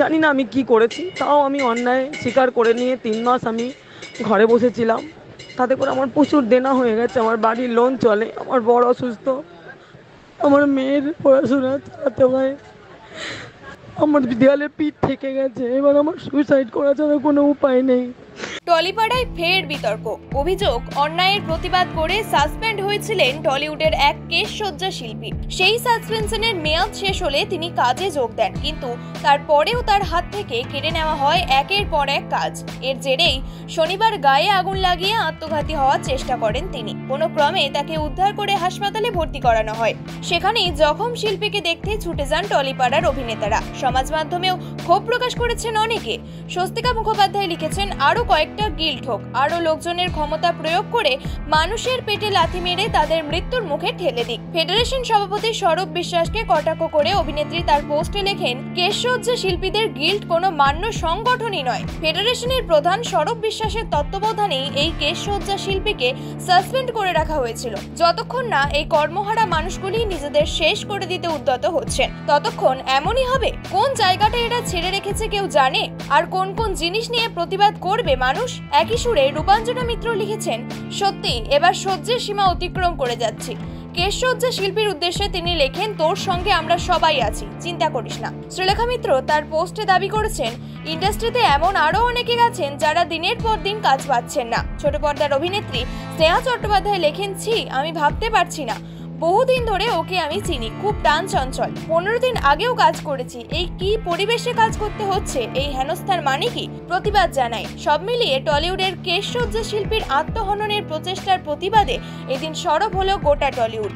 জানি না আমি কি করেছি, তাও আমি অন্যায় স্বীকার করে নিয়ে 3 মাস আমি ঘরে বসেছিলাম। তাতে করে আমার প্রচুর দেনা হয়ে গেছে, আমার বাড়ির লোন চলে, আমার বড় অসুস্থ, আমার মেয়ের পড়াশোনা চালাতে হয়, আমার দেয়ালে পিঠ থেকে গেছে, এবার আমার সুইসাইড করা ছাড়া কোনো উপায় নেই। টলিপাড়ায় ফের বিতর্ক। অভিযোগ, অন্যায়ের প্রতিবাদ করে সাসপেন্ড হয়েছিলেন টলিউডের এক কেশসজ্জা শিল্পী। সেই সাসপেনশনের মেয়াদ শেষ হলে তিনি কাজে যোগ দেন, কিন্তু তারপরেও তার হাত থেকে কেড়ে নেওয়া হয় একের পর এক কাজ। এর জেরেই শনিবার গায়ে আগুন লাগিয়ে আত্মঘাতী হওয়ার চেষ্টা করেন তিনি। কোনো ক্রমে তাকে উদ্ধার করে হাসপাতালে ভর্তি করানো হয়। সেখানেই জখম শিল্পীকে দেখতে ছুটে যান টলিপাড়ার অভিনেতারা। সমাজ মাধ্যমেও ক্ষোভ প্রকাশ করেছেন অনেকে। স্বস্তিকা মুখোপাধ্যায় লিখেছেন, আরো কয়েকটা গিল্ড হোক, আরো লোকজনের ক্ষমতা প্রয়োগ করে মানুষের পেটে লাথি মেরে তাদের মৃত্যুর মুখে ঠেলে দিক। ফেডারেশন সভাপতি সৌরভ বিশ্বাসকে কটাক্ষ করে অভিনেত্রী তার পোস্টে লেখেন, কেশসজ্জা শিল্পীদের গিল্ড কোনো মান্য সংগঠনই নয়। ফেডারেশনের প্রধান সৌরভ বিশ্বাসের তত্ত্বাবধানেই এই কেশসজ্জা শিল্পীকে সাসপেন্ড করে রাখা হয়েছিল। যতক্ষণ না এই কর্মহারা মানুষগুলি নিজেদের শেষ করে দিতে উদ্যত হচ্ছেন, ততক্ষণ এমনই হবে। কোন জায়গাটা এরা ছেড়ে রেখেছে কেউ জানে? আর কোন কোন জিনিস নিয়ে প্রতিবাদ করবে মানুষ? একই সুরে রূপাঞ্জনা মিত্র লিখেছেন, সত্যি এবার সহ্যের সীমা অতিক্রম করে যাচ্ছি। কেশসজ্জা শিল্পীর উদ্দেশ্যে তিনি লেখেন, তোর সঙ্গে আমরা সবাই আছি, চিন্তা করিস না। শ্রীলেখা মিত্র তার পোস্টে দাবি করেছেন, ইন্ডাস্ট্রিতে এমন আরো অনেকে আছেন যারা দিনের পর দিন কাজ পাচ্ছেন না। ছোট পর্দার অভিনেত্রী স্নেহা চট্টোপাধ্যায় লেখেন, ছি, আমি ভাবতে পারছি না, বহুদিন ধরে ওকে আমি চিনি, খুব টান চঞ্চল, 15 দিন আগেও কাজ করেছি, এই কি পরিবেশে কাজ করতে হচ্ছে, এই হেনস্থার মানে কি? প্রতিবাদ জানাই। সব মিলিয়ে টলিউডের কেশসজ্জা শিল্পীর আত্মহননের প্রচেষ্টার প্রতিবাদে এদিন সরব হলো গোটা টলিউড।